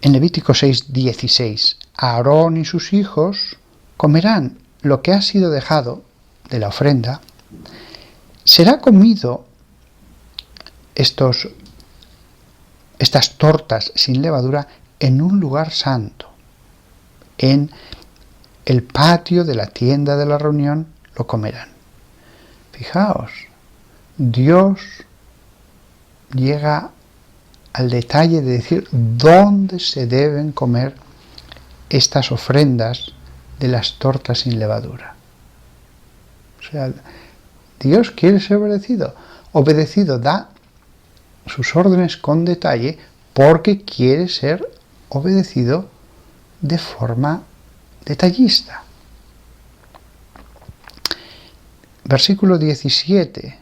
Speaker 1: en Levítico 6:16, Aarón y sus hijos comerán lo que ha sido dejado de la ofrenda, será comido estas tortas sin levadura en un lugar santo, en el patio de la tienda de la reunión lo comerán. Fijaos, Dios llega al detalle de decir dónde se deben comer estas ofrendas de las tortas sin levadura. O sea, Dios quiere ser obedecido, da sus órdenes con detalle porque quiere ser obedecido de forma detallista. Versículo 17.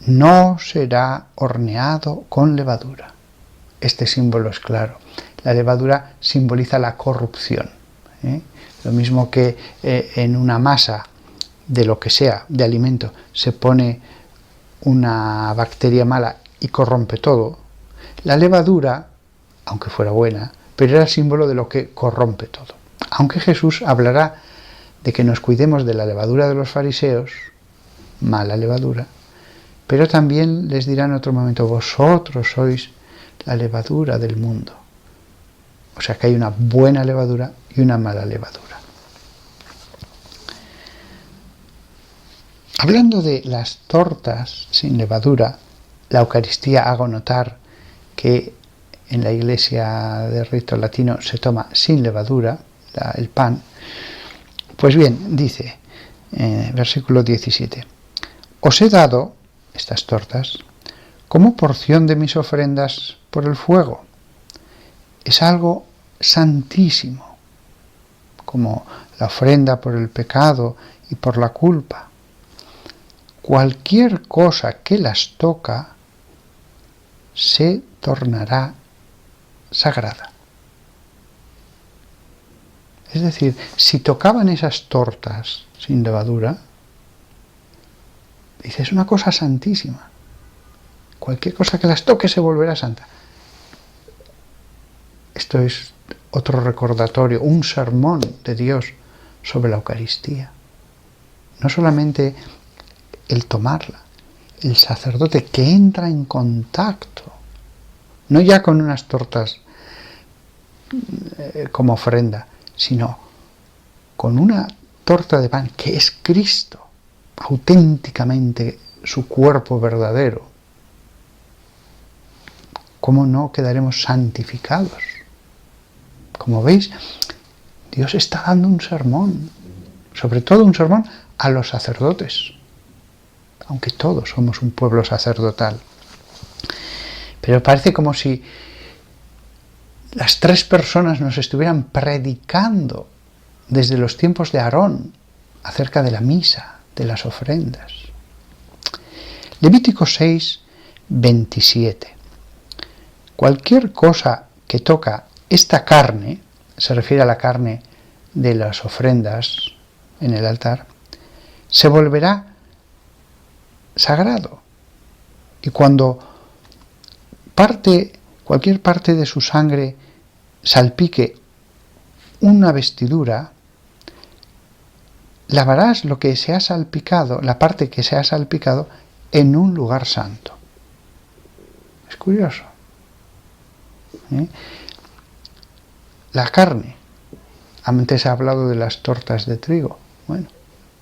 Speaker 1: No será horneado con levadura. Este símbolo es claro. La levadura simboliza la corrupción. Lo mismo que en una masa de lo que sea, de alimento, se pone una bacteria mala y corrompe todo. La levadura, aunque fuera buena, pero era símbolo de lo que corrompe todo. Aunque Jesús hablará de que nos cuidemos de la levadura de los fariseos, mala levadura, pero también les dirá en otro momento, vosotros sois la levadura del mundo. O sea que hay una buena levadura y una mala levadura. Hablando de las tortas sin levadura, la Eucaristía, hago notar que en la iglesia de rito latino se toma sin levadura el pan. Pues bien, dice, versículo 17, os he dado estas tortas como porción de mis ofrendas por el fuego. Es algo santísimo, como la ofrenda por el pecado y por la culpa. Cualquier cosa que las toca se tornará sagrada. Es decir, si tocaban esas tortas sin levadura, dice, es una cosa santísima. Cualquier cosa que las toque se volverá santa. Esto es otro recordatorio, un sermón de Dios sobre la Eucaristía. No solamente el tomarla, el sacerdote que entra en contacto, no ya con unas tortas como ofrenda, sino con una torta de pan que es Cristo, auténticamente su cuerpo verdadero. ¿Cómo no quedaremos santificados? Como veis, Dios está dando un sermón, sobre todo un sermón a los sacerdotes, aunque todos somos un pueblo sacerdotal. Pero parece como si las tres personas nos estuvieran predicando desde los tiempos de Aarón acerca de la misa, de las ofrendas. Levítico 6, 27. Cualquier cosa que toca esta carne, se refiere a la carne de las ofrendas en el altar, se volverá sagrado. Y cuando cualquier parte de su sangre salpique una vestidura, lavarás lo que se ha salpicado, la parte que se ha salpicado, en un lugar santo. Es curioso. La carne. Antes ha hablado de las tortas de trigo. Bueno,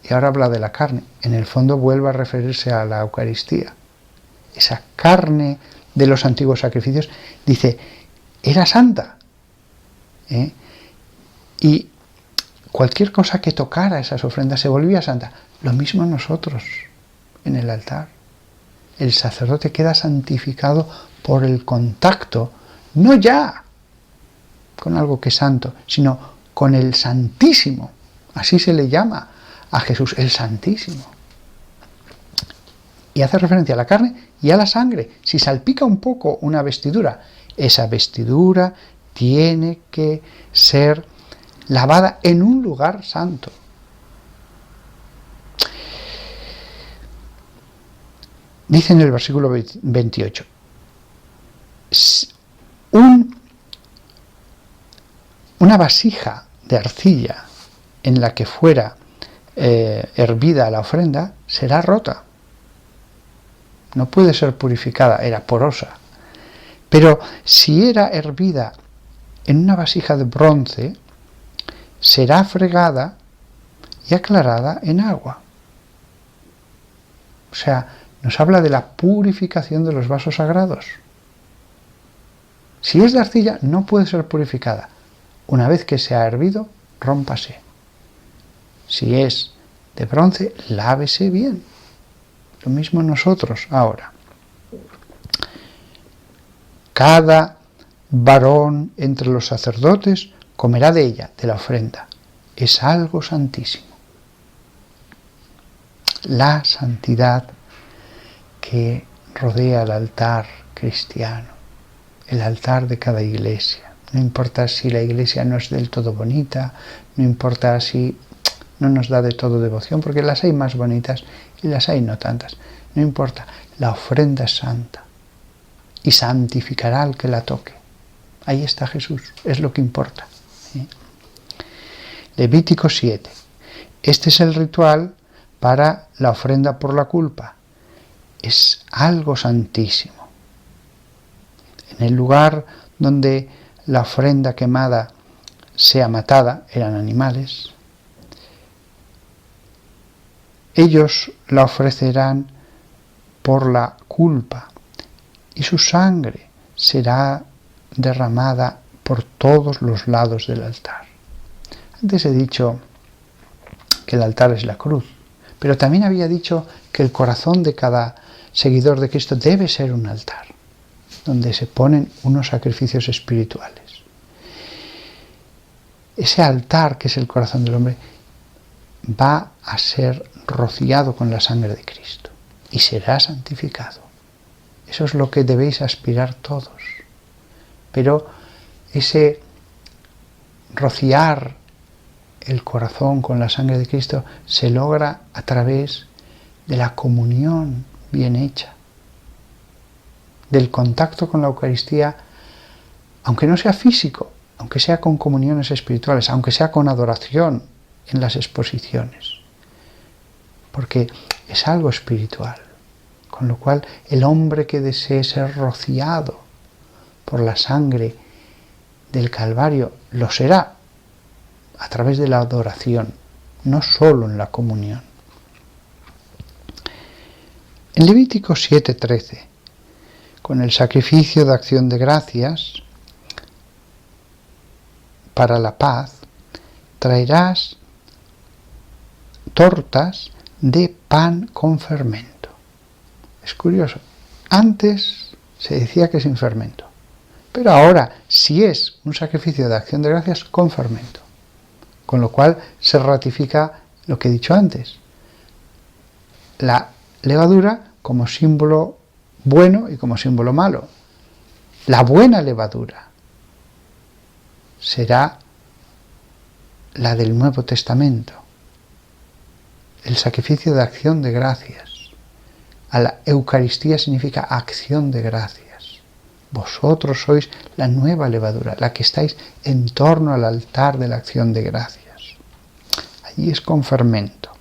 Speaker 1: y ahora habla de la carne. En el fondo vuelve a referirse a la Eucaristía. Esa carne de los antiguos sacrificios, dice, era santa. Y cualquier cosa que tocara esas ofrendas se volvía santa. Lo mismo nosotros en el altar. El sacerdote queda santificado por el contacto, no ya con algo que es santo, sino con el Santísimo. Así se le llama a Jesús, el Santísimo. Y hace referencia a la carne y a la sangre. Si salpica un poco una vestidura, esa vestidura tiene que ser lavada en un lugar santo. Dice en el versículo 28, una vasija de arcilla en la que fuera hervida la ofrenda será rota. No puede ser purificada, era porosa. Pero si era hervida en una vasija de bronce, será fregada y aclarada en agua. O sea, nos habla de la purificación de los vasos sagrados. Si es de arcilla, no puede ser purificada. Una vez que se ha hervido, rómpase. Si es de bronce, lávese bien. Lo mismo nosotros ahora. Cada varón entre los sacerdotes comerá de ella, de la ofrenda. Es algo santísimo. La santidad que rodea el altar cristiano, el altar de cada iglesia. No importa si la iglesia no es del todo bonita, no importa si no nos da de todo devoción, porque las hay más bonitas y las hay no tantas. No importa, la ofrenda es santa y santificará al que la toque. Ahí está Jesús, es lo que importa. Levítico 7. Este es el ritual para la ofrenda por la culpa. Es algo santísimo. En el lugar donde la ofrenda quemada sea matada, eran animales, ellos la ofrecerán por la culpa y su sangre será derramada por todos los lados del altar. Antes he dicho que el altar es la cruz, pero también había dicho que el corazón de cada seguidor de Cristo debe ser un altar, donde se ponen unos sacrificios espirituales. Ese altar, que es el corazón del hombre, va a ser rociado con la sangre de Cristo y será santificado. Eso es lo que debéis aspirar todos. Pero ese rociar el corazón con la sangre de Cristo se logra a través de la comunión bien hecha, del contacto con la Eucaristía, aunque no sea físico, aunque sea con comuniones espirituales, aunque sea con adoración en las exposiciones, porque es algo espiritual, con lo cual el hombre que desee ser rociado por la sangre del Calvario lo será a través de la adoración, no solo en la comunión. En Levítico 7:13, con el sacrificio de acción de gracias para la paz, traerás tortas de pan con fermento. Es curioso, antes se decía que sin fermento, pero ahora si es un sacrificio de acción de gracias, con fermento. Con lo cual se ratifica lo que he dicho antes. La levadura como símbolo bueno y como símbolo malo. La buena levadura será la del Nuevo Testamento, el sacrificio de acción de gracias. A la Eucaristía significa acción de gracias. Vosotros sois la nueva levadura, la que estáis en torno al altar de la acción de gracias. Allí es con fermento.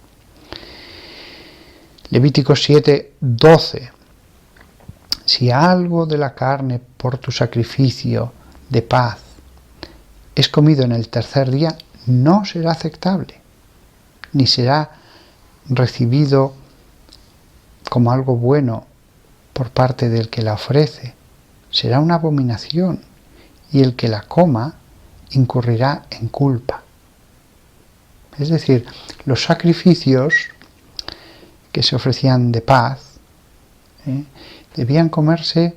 Speaker 1: Levítico 7:12. Si algo de la carne por tu sacrificio de paz es comido en el tercer día, no será aceptable, ni será recibido como algo bueno por parte del que la ofrece. Será una abominación, y el que la coma incurrirá en culpa. Es decir, los sacrificios que se ofrecían de paz debían comerse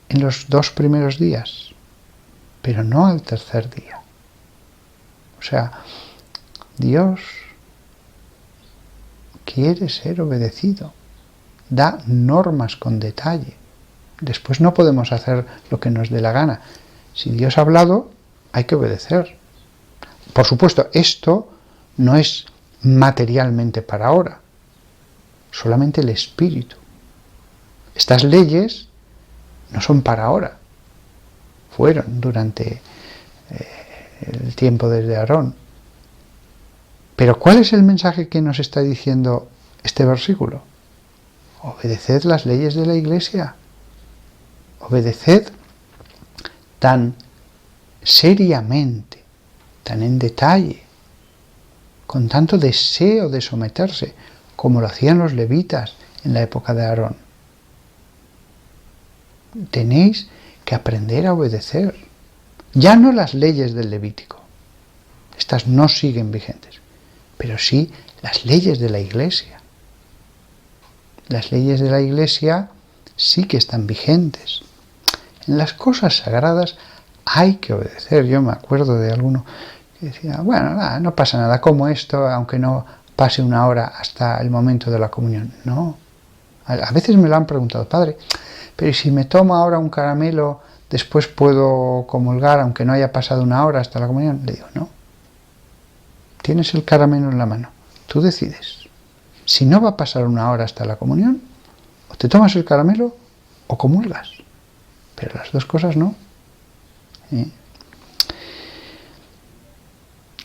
Speaker 1: en los 2 primeros días, pero no al tercer día. O sea, Dios quiere ser obedecido, da normas con detalle. Después no podemos hacer lo que nos dé la gana. Si Dios ha hablado, hay que obedecer. Por supuesto, esto no es materialmente para ahora, solamente el espíritu. Estas leyes no son para ahora, fueron durante el tiempo desde Aarón. Pero ¿cuál es el mensaje que nos está diciendo este versículo? Obedeced las leyes de la Iglesia. Obedeced tan seriamente, tan en detalle, con tanto deseo de someterse, como lo hacían los levitas en la época de Aarón. Tenéis que aprender a obedecer. Ya no las leyes del Levítico. Estas no siguen vigentes, pero sí las leyes de la Iglesia. Las leyes de la Iglesia sí que están vigentes. En las cosas sagradas hay que obedecer. Yo me acuerdo de alguno que decía, bueno, no pasa nada, como esto, aunque no pase una hora hasta el momento de la comunión. No. A veces me lo han preguntado, padre, pero si me tomo ahora un caramelo, después puedo comulgar, aunque no haya pasado una hora hasta la comunión. Le digo, no. Tienes el caramelo en la mano, tú decides. Si no va a pasar una hora hasta la comunión, o te tomas el caramelo o comulgas. Pero las dos cosas no.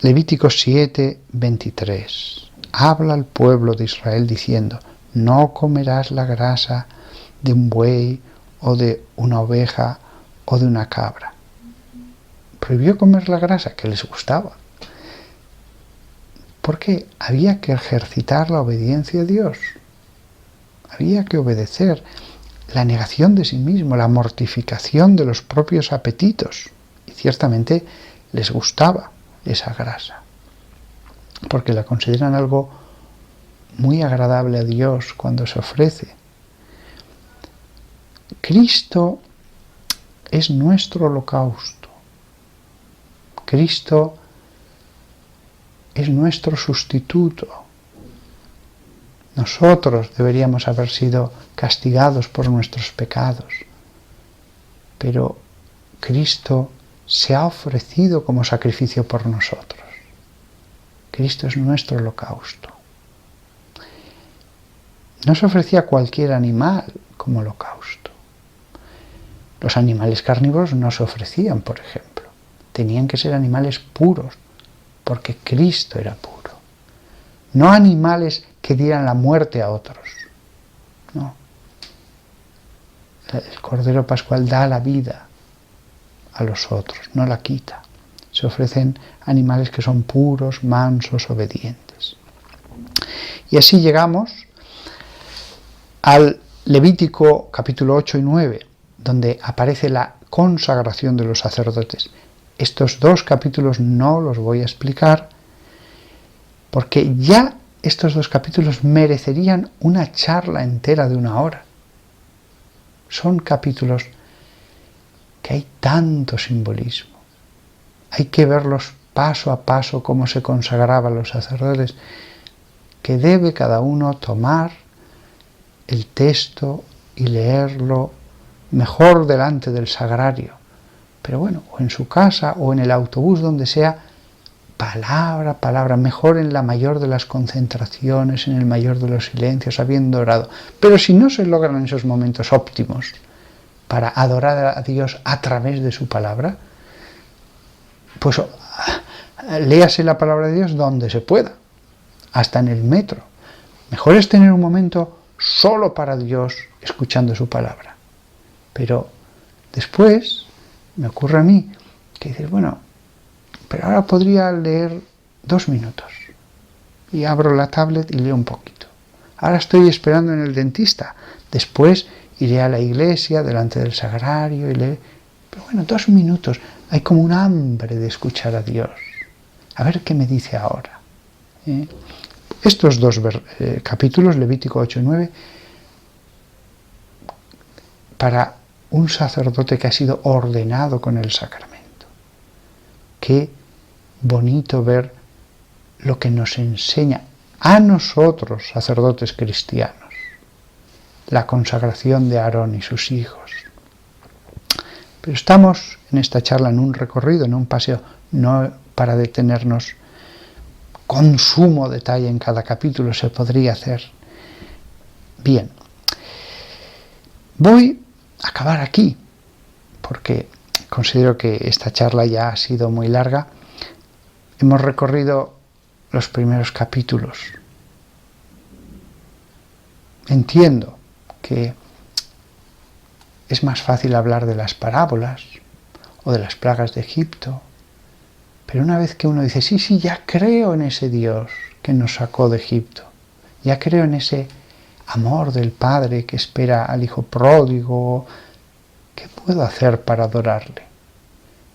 Speaker 1: Levítico 7:23. Habla al pueblo de Israel diciendo, no comerás la grasa de un buey o de una oveja o de una cabra. Prohibió comer la grasa que les gustaba, porque había que ejercitar la obediencia a Dios. Había que obedecer. La negación de sí mismo, la mortificación de los propios apetitos. Y ciertamente les gustaba esa grasa, porque la consideran algo muy agradable a Dios cuando se ofrece. Cristo es nuestro holocausto. Cristo es nuestro sustituto. Nosotros deberíamos haber sido castigados por nuestros pecados, pero Cristo se ha ofrecido como sacrificio por nosotros. Cristo es nuestro holocausto. No se ofrecía cualquier animal como holocausto. Los animales carnívoros no se ofrecían, por ejemplo. Tenían que ser animales puros, porque Cristo era puro. No animales que dieran la muerte a otros. No. El Cordero Pascual da la vida a los otros, no la quita. Se ofrecen animales que son puros, mansos, obedientes. Y así llegamos al Levítico capítulo 8 y 9, donde aparece la consagración de los sacerdotes. Estos 2 capítulos no los voy a explicar, porque ya estos 2 capítulos merecerían una charla entera de 1 hora. Son capítulos que hay tanto simbolismo. Hay que verlos paso a paso cómo se consagraban los sacerdotes, que debe cada uno tomar el texto y leerlo mejor delante del sagrario, pero bueno, o en su casa o en el autobús, donde sea, palabra a palabra, mejor en la mayor de las concentraciones, en el mayor de los silencios, habiendo orado. Pero si no se logran esos momentos óptimos para adorar a Dios a través de su palabra, pues léase la palabra de Dios donde se pueda, hasta en el metro. Mejor es tener un momento solo para Dios, escuchando su palabra. Pero después me ocurre a mí que dices, bueno, pero ahora podría leer 2 minutos. Y abro la tablet y leo un poquito. Ahora estoy esperando en el dentista. Después iré a la iglesia, delante del sagrario, y leeré. Pero bueno, 2 minutos. Hay como un hambre de escuchar a Dios. A ver qué me dice ahora. Estos 2 capítulos, Levítico 8 y 9, para un sacerdote que ha sido ordenado con el sacramento. Qué bonito ver lo que nos enseña a nosotros, sacerdotes cristianos, la consagración de Aarón y sus hijos. Pero estamos en esta charla en un recorrido, en un paseo, no para detenernos con sumo detalle en cada capítulo, se podría hacer. Bien, voy a acabar aquí, porque considero que esta charla ya ha sido muy larga. Hemos recorrido los primeros capítulos. Entiendo que es más fácil hablar de las parábolas o de las plagas de Egipto, pero una vez que uno dice, sí, ya creo en ese Dios que nos sacó de Egipto, ya creo en ese amor del Padre que espera al Hijo pródigo, ¿qué puedo hacer para adorarle?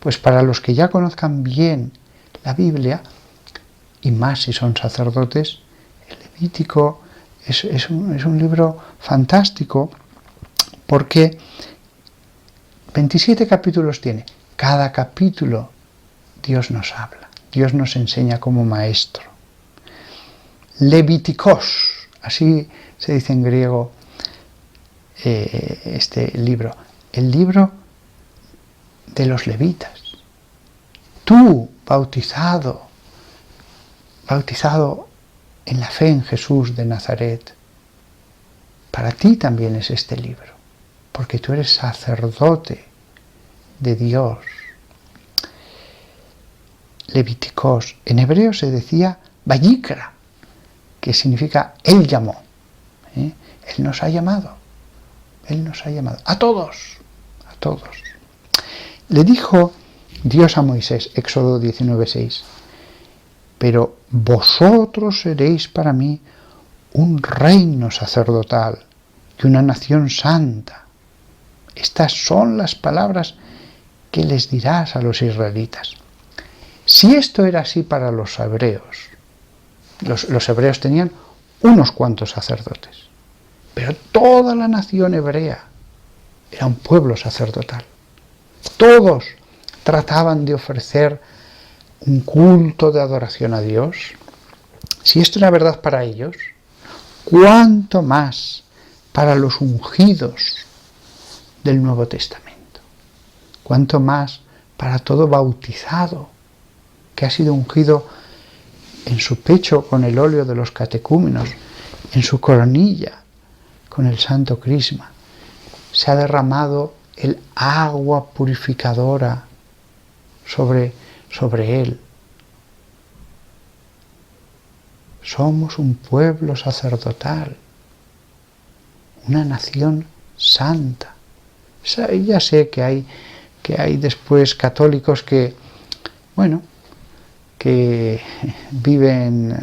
Speaker 1: Pues para los que ya conozcan bien la Biblia, y más si son sacerdotes, el Levítico es un libro fantástico, porque 27 capítulos tiene. Cada capítulo Dios nos habla, Dios nos enseña como maestro. Levíticos, así se dice en griego este libro, el libro de los levitas. Tú, bautizado en la fe en Jesús de Nazaret, para ti también es este libro, porque tú eres sacerdote de Dios. Levíticos, en hebreo se decía Vayikra, que significa Él llamó. Él nos ha llamado. Él nos ha llamado. A todos. Le dijo Dios a Moisés, Éxodo 19:6, pero vosotros seréis para mí un reino sacerdotal y una nación santa. Estas son las palabras que les dirás a los israelitas. Si esto era así para los hebreos, los hebreos tenían unos cuantos sacerdotes, pero toda la nación hebrea era un pueblo sacerdotal. Todos trataban de ofrecer un culto de adoración a Dios. Si esto era verdad para ellos, ¿cuánto más para los ungidos del Nuevo Testamento? ¿Cuánto más para todo bautizado que ha sido ungido en su pecho con el óleo de los catecúmenos, en su coronilla con el santo crisma? Se ha derramado el agua purificadora sobre él. Somos un pueblo sacerdotal, una nación santa. Ya sé que hay después católicos que viven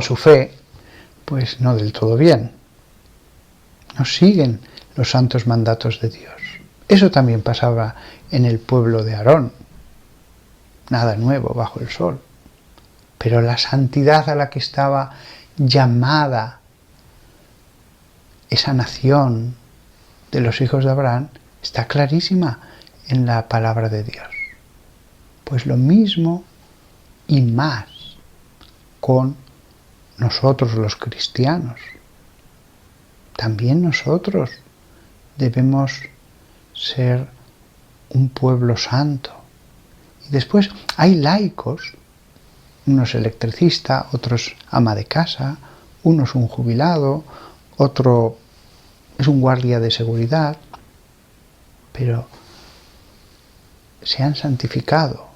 Speaker 1: su fe, pues no del todo bien. No siguen los santos mandatos de Dios. Eso también pasaba en el pueblo de Aarón. Nada nuevo bajo el sol. Pero la santidad a la que estaba llamada esa nación de los hijos de Abraham está clarísima en la palabra de Dios. Pues lo mismo y más con nosotros los cristianos. También nosotros debemos ser un pueblo santo. Y después hay laicos, uno es electricista, otro es ama de casa, uno es un jubilado, otro es un guardia de seguridad, pero se han santificado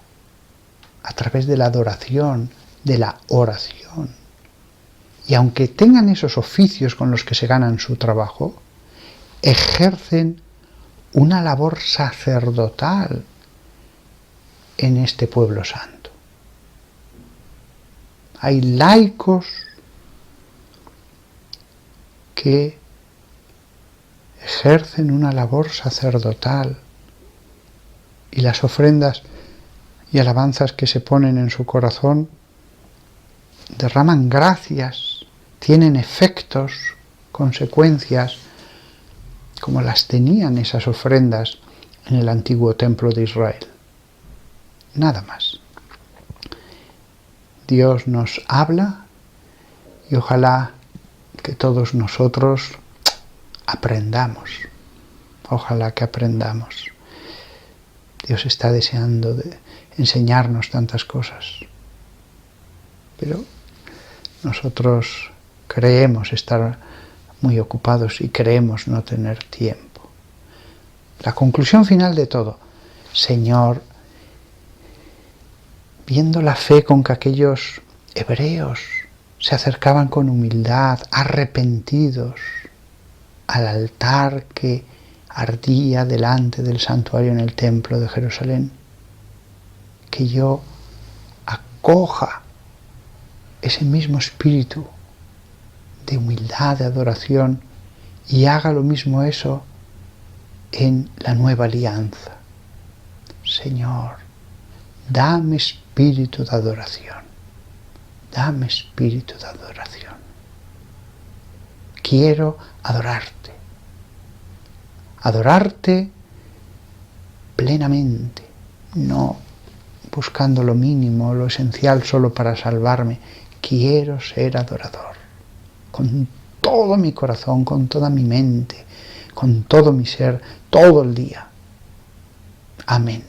Speaker 1: a través de la adoración, de la oración. Y aunque tengan esos oficios con los que se ganan su trabajo, ejercen una labor sacerdotal en este pueblo santo. Hay laicos que ejercen una labor sacerdotal y las ofrendas y alabanzas que se ponen en su corazón derraman gracias, tienen efectos, consecuencias, como las tenían esas ofrendas en el antiguo templo de Israel. Nada más. Dios nos habla y ojalá que todos nosotros aprendamos. Ojalá que aprendamos. Dios está deseando enseñarnos tantas cosas. Pero nosotros creemos estar muy ocupados y creemos no tener tiempo. La conclusión final de todo: Señor, viendo la fe con que aquellos hebreos se acercaban con humildad, arrepentidos, al altar que ardía delante del santuario en el templo de Jerusalén, que yo acoja ese mismo espíritu de humildad, de adoración, y haga lo mismo eso en la nueva alianza. Señor, dame espíritu de adoración, dame espíritu de adoración. Quiero adorarte, adorarte plenamente, no buscando lo mínimo, lo esencial solo para salvarme. Quiero ser adorador, con todo mi corazón, con toda mi mente, con todo mi ser, todo el día. Amén.